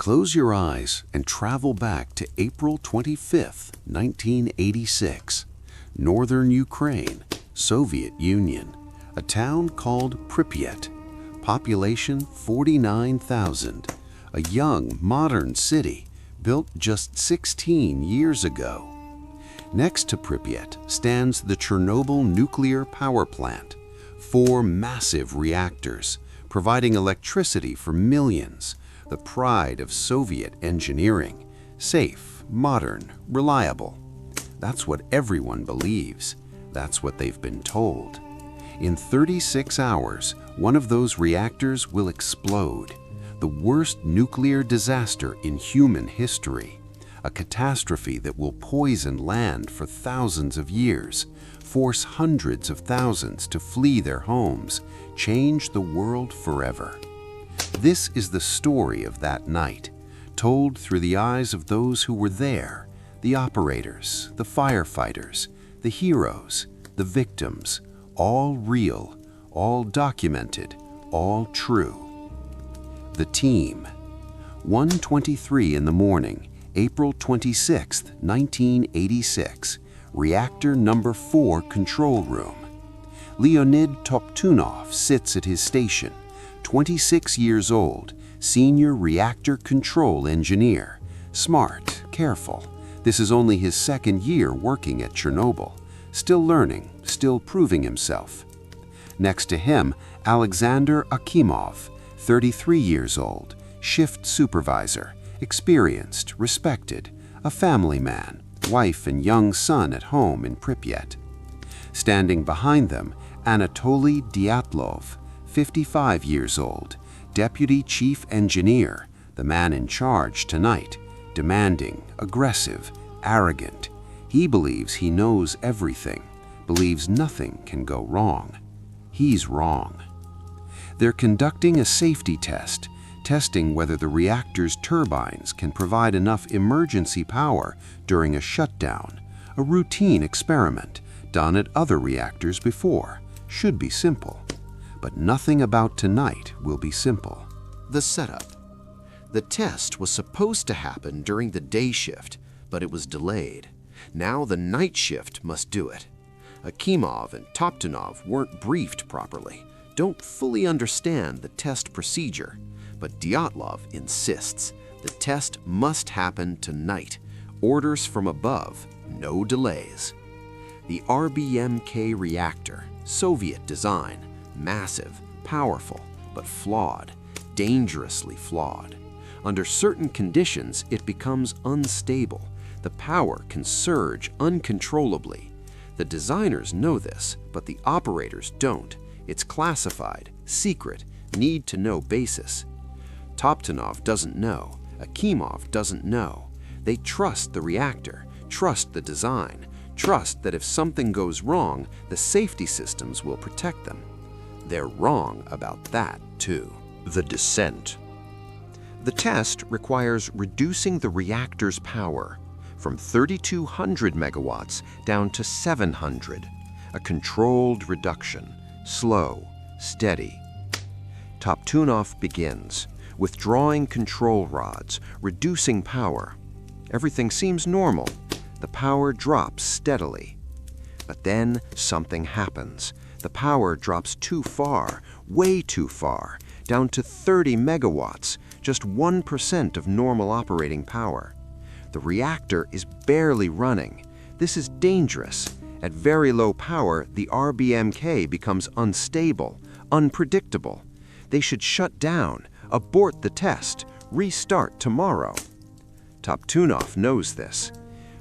Close your eyes and travel back to April 25th, 1986. Northern Ukraine, Soviet Union, a town called Pripyat. Population 49,000. A young, modern city built just 16 years ago. Next to Pripyat stands the Chernobyl nuclear power plant. 4 massive reactors, providing electricity for millions. The pride of Soviet engineering. Safe, modern, reliable. That's what everyone believes. That's what they've been told. In 36 hours, one of those reactors will explode. The worst nuclear disaster in human history. A catastrophe that will poison land for thousands of years, force hundreds of thousands to flee their homes, change the world forever. This is the story of that night, told through the eyes of those who were there, the operators, the firefighters, the heroes, the victims, all real, all documented, all true. The team. 1:23 in the morning, April 26, 1986, reactor number 4 control room. Leonid Toptunov sits at his station, 26 years old, senior reactor control engineer. Smart, careful. This is only his 2nd year working at Chernobyl. Still learning, still proving himself. Next to him, Alexander Akimov, 33 years old, shift supervisor, experienced, respected, a family man, wife and young son at home in Pripyat. Standing behind them, Anatoly Dyatlov, 55 years old, deputy chief engineer, the man in charge tonight, demanding, aggressive, arrogant. He believes he knows everything, believes nothing can go wrong. He's wrong. They're conducting a safety test, testing whether the reactor's turbines can provide enough emergency power during a shutdown, a routine experiment done at other reactors before. Should be simple. But nothing about tonight will be simple. The setup. The test was supposed to happen during the day shift, but it was delayed. Now the night shift must do it. Akimov and Toptunov weren't briefed properly, don't fully understand the test procedure. But Dyatlov insists the test must happen tonight. Orders from above, no delays. The RBMK reactor, Soviet design, massive, powerful, but flawed, dangerously flawed. Under certain conditions, it becomes unstable. The power can surge uncontrollably. The designers know this, but the operators don't. It's classified, secret, need-to-know basis. Toptunov doesn't know. Akimov doesn't know. They trust the reactor, trust the design, trust that if something goes wrong, the safety systems will protect them. They're wrong about that, too. The descent. The test requires reducing the reactor's power from 3,200 megawatts down to 700. A controlled reduction, slow, steady. Toptunov begins, withdrawing control rods, reducing power. Everything seems normal. The power drops steadily. But then something happens. The power drops too far, way too far, down to 30 megawatts, just 1% of normal operating power. The reactor is barely running. This is dangerous. At very low power, the RBMK becomes unstable, unpredictable. They should shut down, abort the test, restart tomorrow. Toptunov knows this.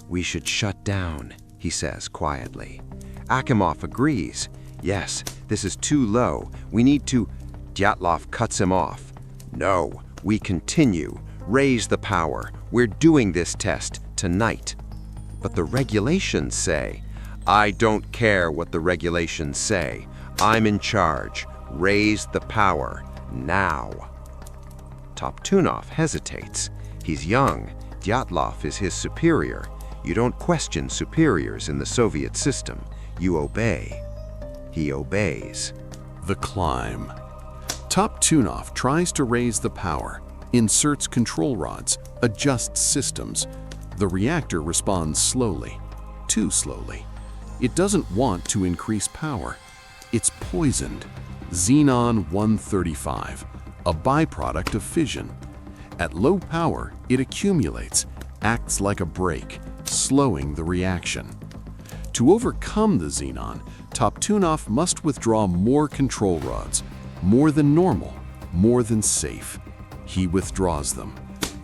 We should shut down, he says quietly. Akimov agrees. Yes, this is too low. We need to... Dyatlov cuts him off. No, we continue. Raise the power. We're doing this test tonight. But the regulations say... I don't care what the regulations say. I'm in charge. Raise the power. Now. Toptunov hesitates. He's young. Dyatlov is his superior. You don't question superiors in the Soviet system. You obey. He obeys. The climb. Toptunov tries to raise the power. inserts control rods, adjusts systems. The reactor responds slowly, too slowly. It doesn't want to increase power. It's poisoned. Xenon-135, a byproduct of fission. At low power, it accumulates, acts like a brake, slowing the reaction. To overcome the xenon, Toptunov must withdraw more control rods, more than normal, more than safe. He withdraws them.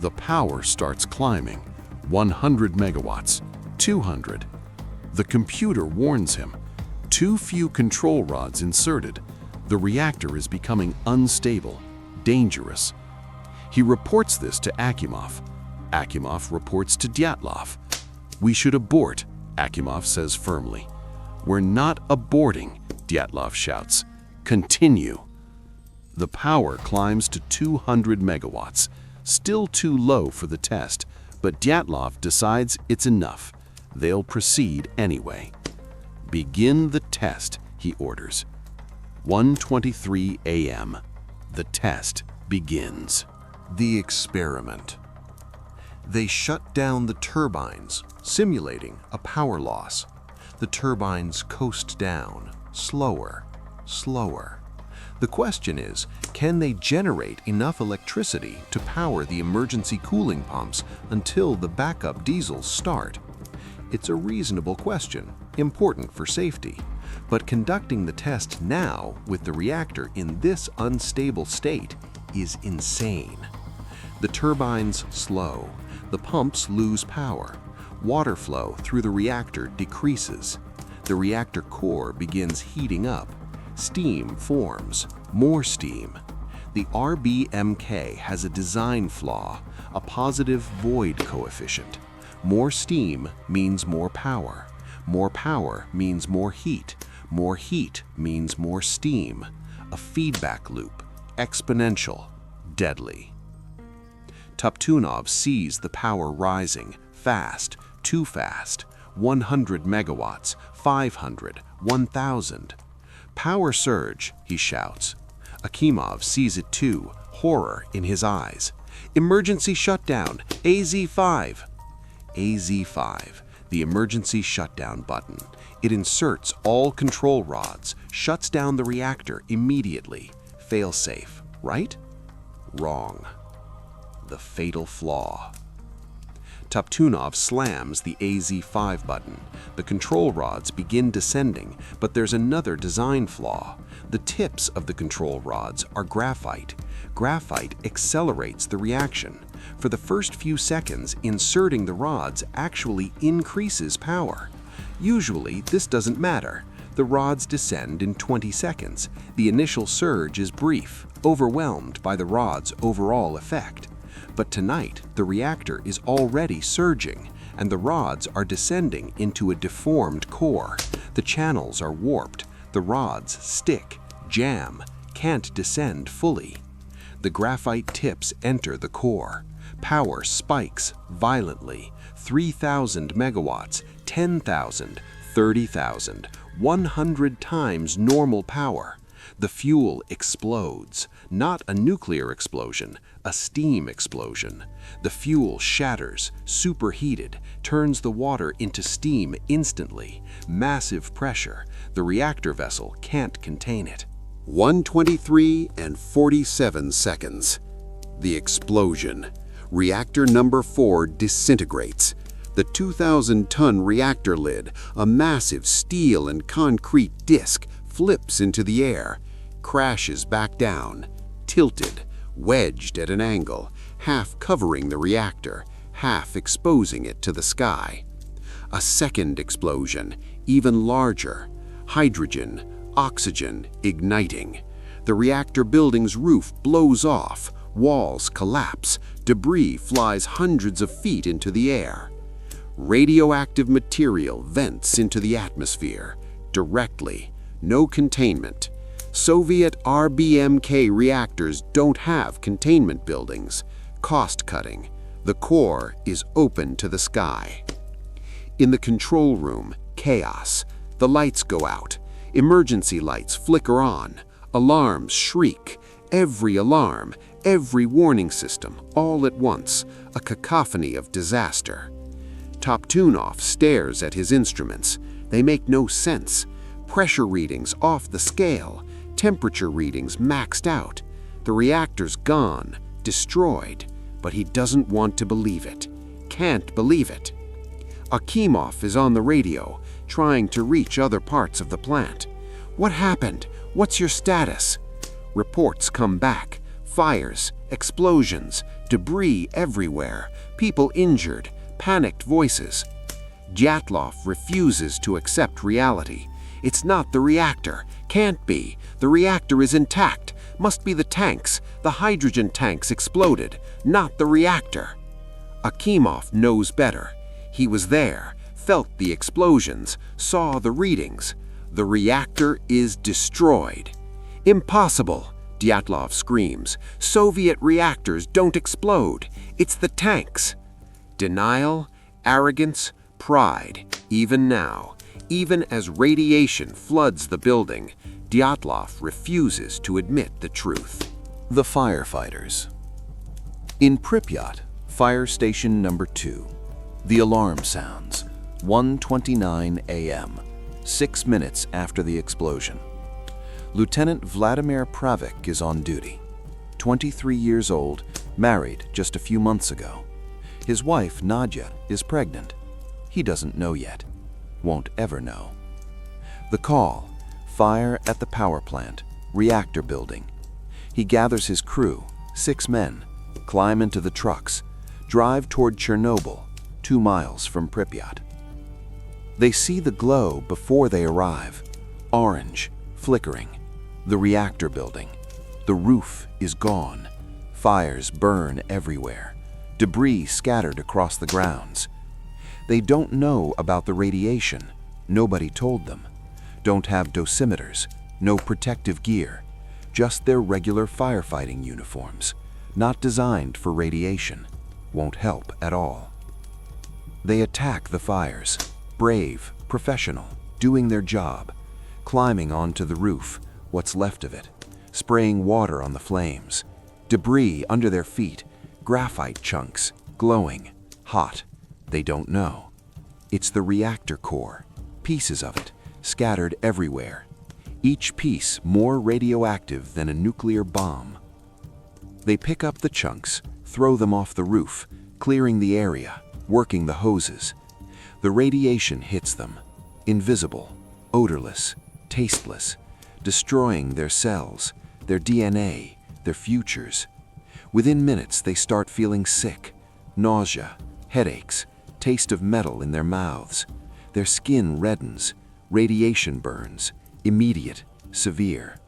The power starts climbing. 100 megawatts, 200. The computer warns him. Too few control rods inserted. The reactor is becoming unstable, dangerous. He reports this to Akimov. Akimov reports to Dyatlov. "We should abort," Akimov says firmly. "We're not aborting," Dyatlov shouts. "Continue." The power climbs to 200 megawatts, still too low for the test, but Dyatlov decides it's enough. They'll proceed anyway. "Begin the test," he orders. 1:23 a.m. The test begins. The experiment. They shut down the turbines, simulating a power loss. The turbines coast down, slower, slower. The question is, can they generate enough electricity to power the emergency cooling pumps until the backup diesels start? It's a reasonable question, important for safety. But conducting the test now with the reactor in this unstable state is insane. The turbines slow. The pumps lose power. Water flow through the reactor decreases. The reactor core begins heating up. Steam forms, more steam. The RBMK has a design flaw, a positive void coefficient. More steam means more power. More power means more heat. More heat means more steam. A feedback loop, exponential, deadly. Toptunov sees the power rising, fast, too fast. 100 megawatts, 500, 1,000. "Power surge," he shouts. Akimov sees it too, horror in his eyes. "Emergency shutdown, AZ5." AZ5, the emergency shutdown button. It inserts all control rods, shuts down the reactor immediately. Fail-safe, right? Wrong. The fatal flaw. Toptunov slams the AZ5 button. The control rods begin descending, but there's another design flaw. The tips of the control rods are graphite. Graphite accelerates the reaction. For the first few seconds, inserting the rods actually increases power. Usually, this doesn't matter. The rods descend in 20 seconds. The initial surge is brief, overwhelmed by the rod's overall effect. But tonight, the reactor is already surging, and the rods are descending into a deformed core. The channels are warped. The rods stick, jam, can't descend fully. The graphite tips enter the core. Power spikes violently. 3,000 megawatts, 10,000, 30,000, 100 times normal power. The fuel explodes, not a nuclear explosion, a steam explosion. The fuel shatters, superheated, turns the water into steam instantly. Massive pressure. The reactor vessel can't contain it. 1:23 and 47 seconds. The explosion. Reactor number 4 disintegrates. The 2,000-ton reactor lid, a massive steel and concrete disc, flips into the air, crashes back down, tilted, wedged at an angle, half covering the reactor, half exposing it to the sky. A second explosion, even larger. Hydrogen, oxygen, igniting. The reactor building's roof blows off, walls collapse, debris flies hundreds of feet into the air. Radioactive material vents into the atmosphere, directly, no containment. Soviet RBMK reactors don't have containment buildings. Cost-cutting. The core is open to the sky. In the control room, chaos. The lights go out. Emergency lights flicker on. Alarms shriek. Every alarm, Every warning system, all at once, a cacophony of disaster. Toptunov stares at his instruments. They make no sense. Pressure readings off the scale, temperature readings maxed out. The reactor's gone, destroyed, but he doesn't want to believe it. Can't believe it. Akimov is on the radio, trying to reach other parts of the plant. What happened? What's your status? Reports come back. Fires, explosions, debris everywhere, people injured, panicked voices. Dyatlov refuses to accept reality. It's not the reactor. Can't be. The reactor is intact. Must be the tanks. The hydrogen tanks exploded, not the reactor. Akimov knows better. He was there, felt the explosions, saw the readings. The reactor is destroyed. Impossible, Dyatlov screams. Soviet reactors don't explode. It's the tanks. Denial, arrogance, pride, even now. Even as radiation floods the building, Dyatlov refuses to admit the truth. The firefighters. In Pripyat, fire station number 2, the alarm sounds, 1:29 a.m., 6 minutes after the explosion. Lieutenant Vladimir Pravik is on duty. 23 years old, married just a few months ago. His wife, Nadya, is pregnant. He doesn't know yet. Won't ever know. The call: fire at the power plant, reactor building. He gathers his crew, 6 men, climb into the trucks, drive toward Chernobyl, 2 miles from Pripyat. They see the glow before they arrive, orange, flickering. The reactor building. The roof is gone. Fires burn everywhere. Debris scattered across the grounds. They don't know about the radiation. Nobody told them. Don't have dosimeters, no protective gear, just their regular firefighting uniforms, not designed for radiation. Won't help at all. They attack the fires, brave, professional, doing their job, climbing onto the roof, what's left of it, spraying water on the flames, debris under their feet, graphite chunks, glowing, hot. They don't know. It's the reactor core, pieces of it, scattered everywhere, each piece more radioactive than a nuclear bomb. They pick up the chunks, throw them off the roof, clearing the area, working the hoses. The radiation hits them, invisible, odorless, tasteless, destroying their cells, their DNA, their futures. Within minutes, they start feeling sick, nausea, headaches, taste of metal in their mouths. Their skin reddens, radiation burns, immediate, severe.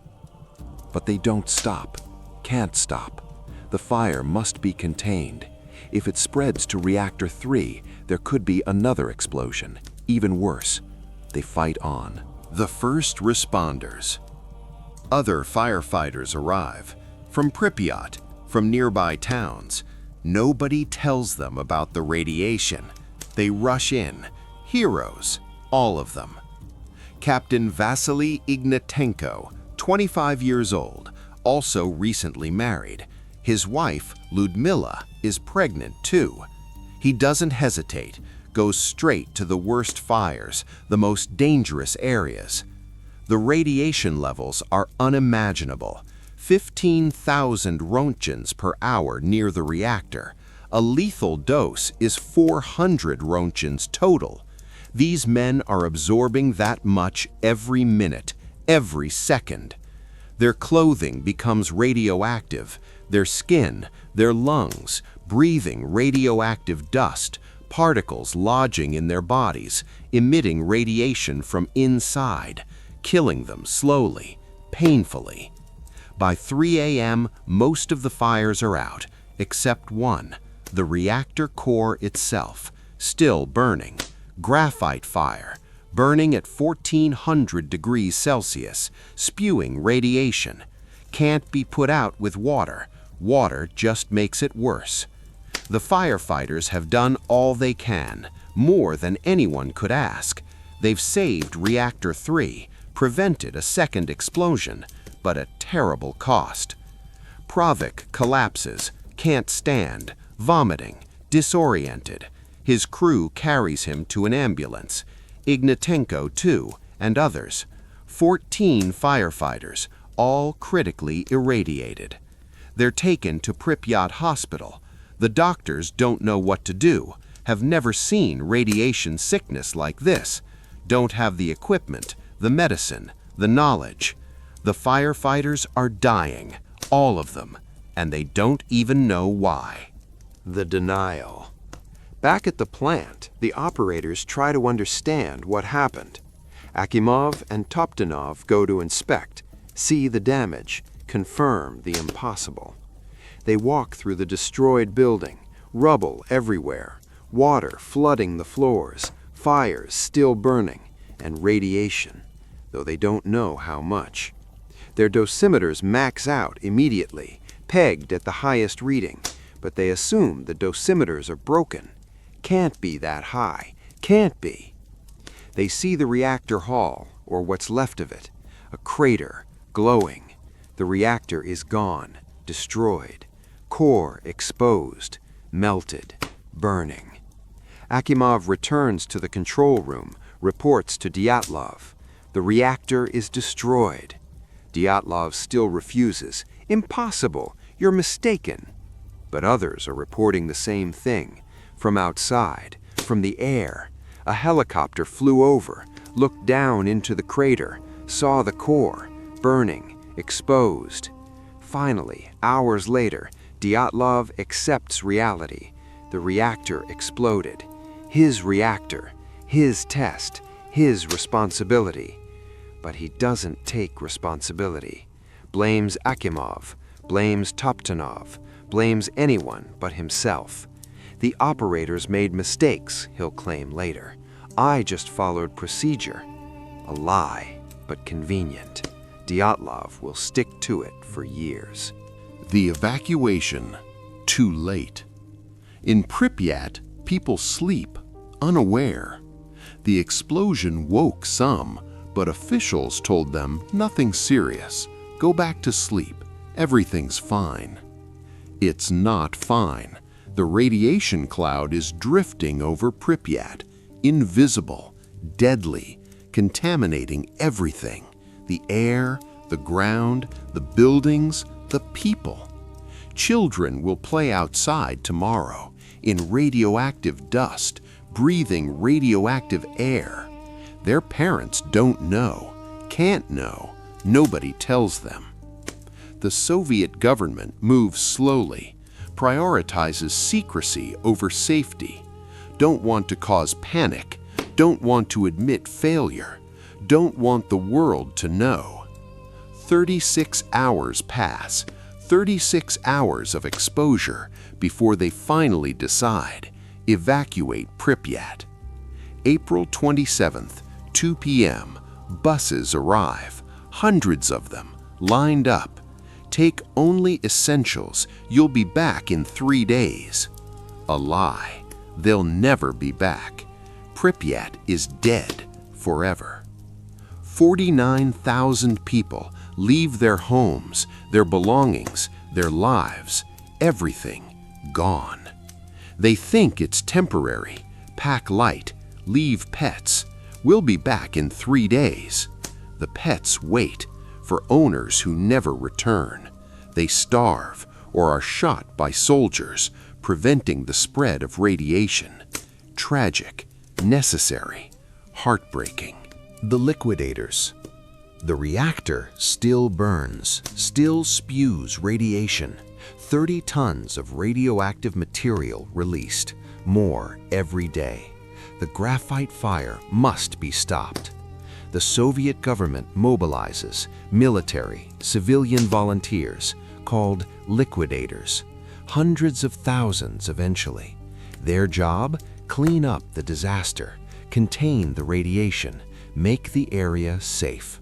But they don't stop, can't stop. The fire must be contained. If it spreads to reactor 3, there could be another explosion, even worse. They fight on. The first responders. Other firefighters arrive, from Pripyat, from nearby towns. Nobody tells them about the radiation. They rush in. Heroes, all of them. Captain Vasily Ignatenko, 25 years old, also recently married. His wife, Ludmila, is pregnant too. He doesn't hesitate, goes straight to the worst fires, the most dangerous areas. The radiation levels are unimaginable. 15,000 roentgens per hour near the reactor. A lethal dose is 400 roentgens total. These men are absorbing that much every minute, every second. Their clothing becomes radioactive, their skin, their lungs, breathing radioactive dust, particles lodging in their bodies, emitting radiation from inside, killing them slowly, painfully. By 3 a.m., most of the fires are out, except one, the reactor core itself, still burning. Graphite fire, burning at 1400 degrees Celsius, spewing radiation. Can't be put out with water. Water just makes it worse. The firefighters have done all they can, more than anyone could ask. They've saved reactor 3, prevented a second explosion, but at terrible cost. Pravik collapses, can't stand, vomiting, disoriented. His crew carries him to an ambulance. Ignatenko, too, and others. 14 firefighters, all critically irradiated. They're taken to Pripyat Hospital. The doctors don't know what to do, have never seen radiation sickness like this, don't have the equipment, the medicine, the knowledge. The firefighters are dying, all of them, and they don't even know why. The denial. Back at the plant, the operators try to understand what happened. Akimov and Toptanov go to inspect, see the damage, confirm the impossible. They walk through the destroyed building, rubble everywhere, water flooding the floors, fires still burning, and radiation, though they don't know how much. Their dosimeters max out immediately, pegged at the highest reading, but they assume the dosimeters are broken. Can't be that high, can't be. They see the reactor hall, or what's left of it, a crater, glowing. The reactor is gone, destroyed, core exposed, melted, burning. Akimov returns to the control room, reports to Dyatlov. The reactor is destroyed. Dyatlov still refuses. Impossible, you're mistaken. But others are reporting the same thing. From outside, from the air, a helicopter flew over, looked down into the crater, saw the core, burning, exposed. Finally, hours later, Dyatlov accepts reality. The reactor exploded. His reactor, his test, his responsibility. But he doesn't take responsibility. Blames Akimov, blames Toptanov, blames anyone but himself. The operators made mistakes, he'll claim later. I just followed procedure. A lie, but convenient. Dyatlov will stick to it for years. The evacuation, too late. In Pripyat, people sleep, unaware. The explosion woke some, but officials told them nothing serious. Go back to sleep. Everything's fine. It's not fine. The radiation cloud is drifting over Pripyat, invisible, deadly, contaminating everything. The air, the ground, the buildings, the people. Children will play outside tomorrow, in radioactive dust, breathing radioactive air. Their parents don't know, can't know, nobody tells them. The Soviet government moves slowly, prioritizes secrecy over safety, don't want to cause panic, don't want to admit failure, don't want the world to know. 36 hours pass, 36 hours of exposure before they finally decide, evacuate Pripyat. April 27th, 2 p.m., buses arrive, hundreds of them, lined up. Take only essentials, you'll be back in 3 days. A lie, they'll never be back. Pripyat is dead forever. 49,000 people leave their homes, their belongings, their lives, everything gone. They think it's temporary, pack light, leave pets. We'll be back in 3 days. The pets wait for owners who never return. They starve or are shot by soldiers, preventing the spread of radiation. Tragic, necessary, heartbreaking. The liquidators. The reactor still burns, still spews radiation. 30 tons of radioactive material released, more every day. The graphite fire must be stopped. The Soviet government mobilizes military, civilian volunteers, called liquidators. Hundreds of thousands eventually. Their job? Clean up the disaster, contain the radiation, make the area safe.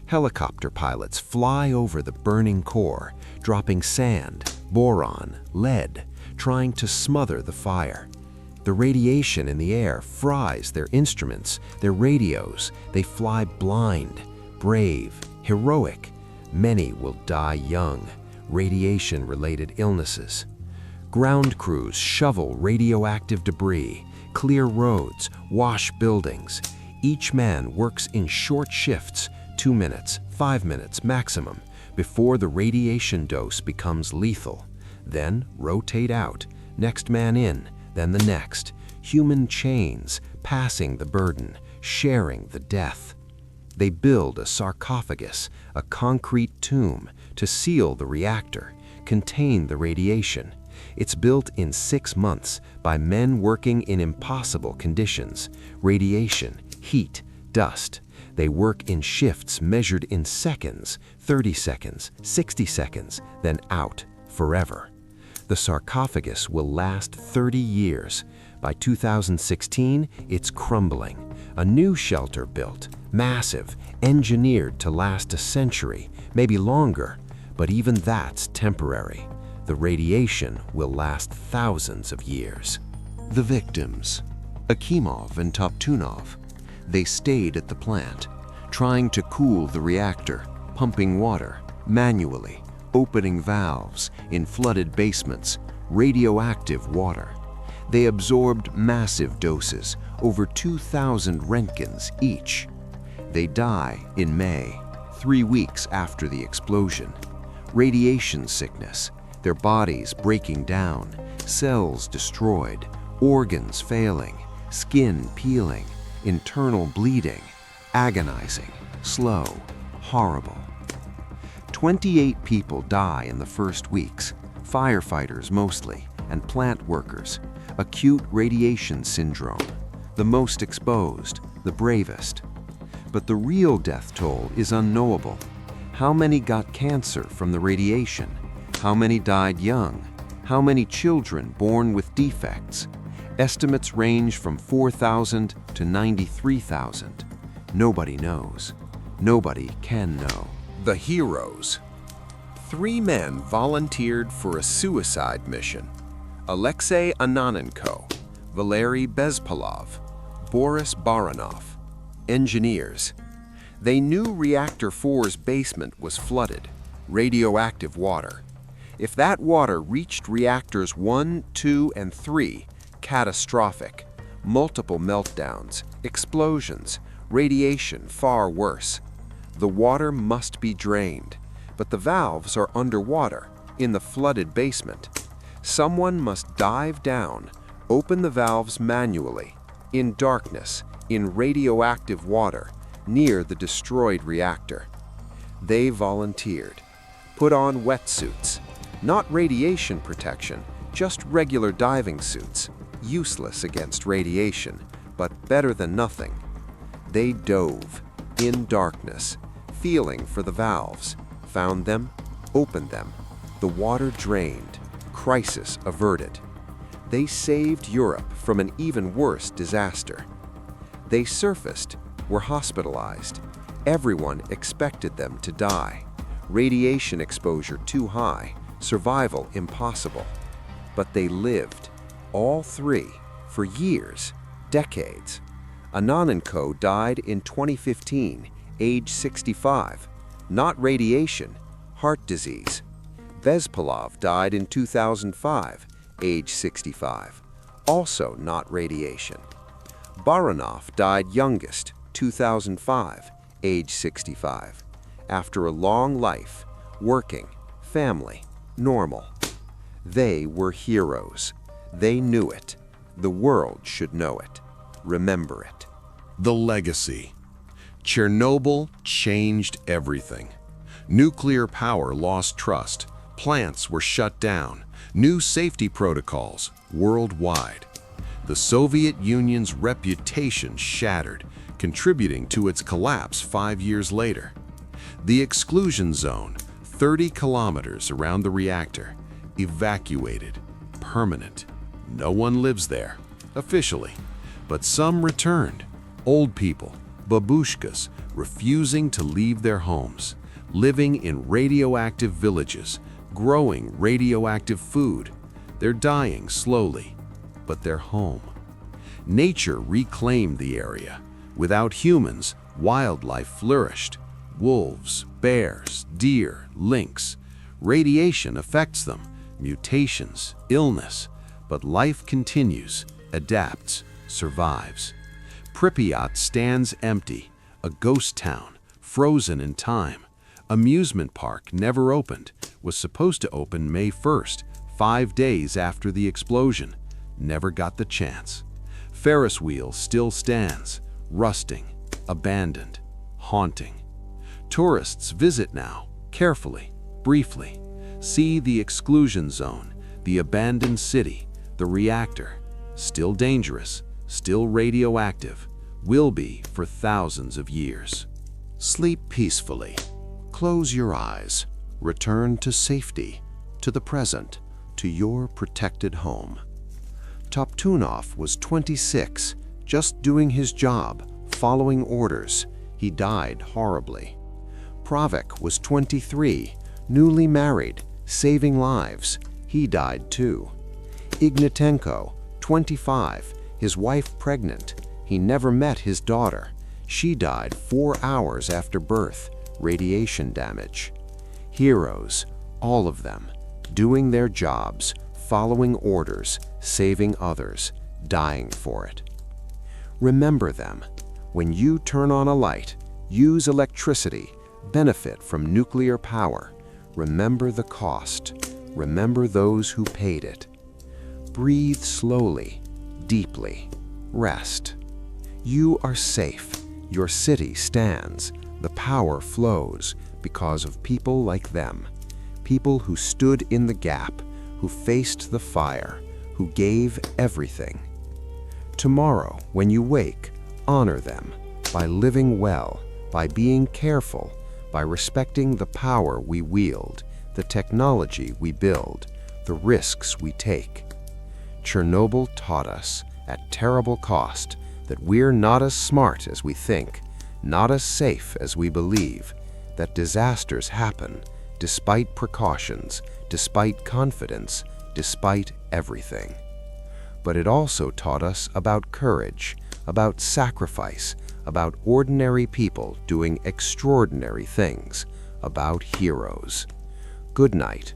Helicopter pilots fly over the burning core, dropping sand, boron, lead, trying to smother the fire. The radiation in the air fries their instruments, their radios. They fly blind, brave, heroic. Many will die young. radiation-related illnesses. Ground crews shovel radioactive debris, clear roads, wash buildings. Each man works in short shifts, 2 minutes, 5 minutes maximum, before the radiation dose becomes lethal. Then rotate out, next man in, then the next. Human chains, passing the burden, sharing the death. They build a sarcophagus, a concrete tomb, to seal the reactor, contain the radiation. It's built in 6 months by men working in impossible conditions: radiation, heat, dust. They work in shifts measured in seconds, 30 seconds, 60 seconds, then out forever. The sarcophagus will last 30 years. By 2016, it's crumbling. A new shelter built, massive, engineered to last a century, maybe longer, but even that's temporary. The radiation will last thousands of years. The victims, Akimov and Toptunov, they stayed at the plant, trying to cool the reactor, pumping water, manually, opening valves in flooded basements, radioactive water. They absorbed massive doses, over 2,000 Roentgens each. They die in May, 3 weeks after the explosion. Radiation sickness, their bodies breaking down, cells destroyed, organs failing, skin peeling, internal bleeding, agonizing, slow, horrible. 28 people die in the first weeks, firefighters mostly, and plant workers. Acute radiation syndrome, the most exposed, the bravest. But the real death toll is unknowable. How many got cancer from the radiation? How many died young? How many children born with defects? Estimates range from 4,000 to 93,000. Nobody knows. Nobody can know. The heroes. 3 men volunteered for a suicide mission. Alexei Anonenko, Valery Bezpalov, Boris Baranov. Engineers. They knew Reactor 4's basement was flooded, radioactive water. If that water reached reactors 1, 2, and 3, catastrophic. Multiple meltdowns, explosions, radiation far worse. The water must be drained, but the valves are underwater, in the flooded basement. Someone must dive down, open the valves manually, in darkness, in radioactive water, near the destroyed reactor. They volunteered. Put on wetsuits. Not radiation protection, just regular diving suits, useless against radiation, but better than nothing. They dove, in darkness, feeling for the valves, found them, opened them. The water drained, crisis averted. They saved Europe from an even worse disaster. They surfaced, were hospitalized. Everyone expected them to die. Radiation exposure too high, survival impossible. But they lived, all 3, for years, decades. Anonenko died in 2015, age 65. Not radiation, heart disease. Bezpalov died in 2005, age 65. Also not radiation. Baranov died youngest, 2005, age 65. After a long life, working, family, normal. They were heroes. They knew it. The world should know it. Remember it. The legacy. Chernobyl changed everything. Nuclear power lost trust. Plants were shut down. New safety protocols worldwide. The Soviet Union's reputation shattered, contributing to its collapse 5 years later. The exclusion zone, 30 kilometers around the reactor, evacuated, permanent. No one lives there, officially, but some returned. Old people, babushkas, refusing to leave their homes, living in radioactive villages, growing radioactive food. They're dying slowly, but they're home. Nature reclaimed the area. Without humans, wildlife flourished. Wolves, bears, deer, lynx. Radiation affects them, mutations, illness, but life continues, adapts, survives. Pripyat stands empty, a ghost town, frozen in time. Amusement park never opened, was supposed to open May 1st, 5 days after the explosion. Never got the chance. Ferris wheel still stands, rusting, abandoned, haunting. Tourists visit now, carefully, briefly. See the exclusion zone, the abandoned city, the reactor. Still dangerous, still radioactive, will be for thousands of years. Sleep peacefully. Close your eyes. Return to safety, to the present, to your protected home. Toptunov was 26, just doing his job, following orders. He died horribly. Pravik was 23, newly married, saving lives. He died too. Ignatenko, 25, his wife pregnant. He never met his daughter. She died 4 hours after birth, radiation damage. Heroes, all of them, doing their jobs, following orders, saving others, dying for it. Remember them. When you turn on a light, use electricity, benefit from nuclear power, remember the cost. Remember those who paid it. Breathe slowly, deeply. Rest. You are safe. Your city stands. The power flows because of people like them. People who stood in the gap, who faced the fire, who gave everything. Tomorrow, when you wake, honor them by living well, by being careful, by respecting the power we wield, the technology we build, the risks we take. Chernobyl taught us, at terrible cost, that we're not as smart as we think, not as safe as we believe, that disasters happen despite precautions, despite confidence, despite everything. But it also taught us about courage, about sacrifice, about ordinary people doing extraordinary things, about heroes. Good night.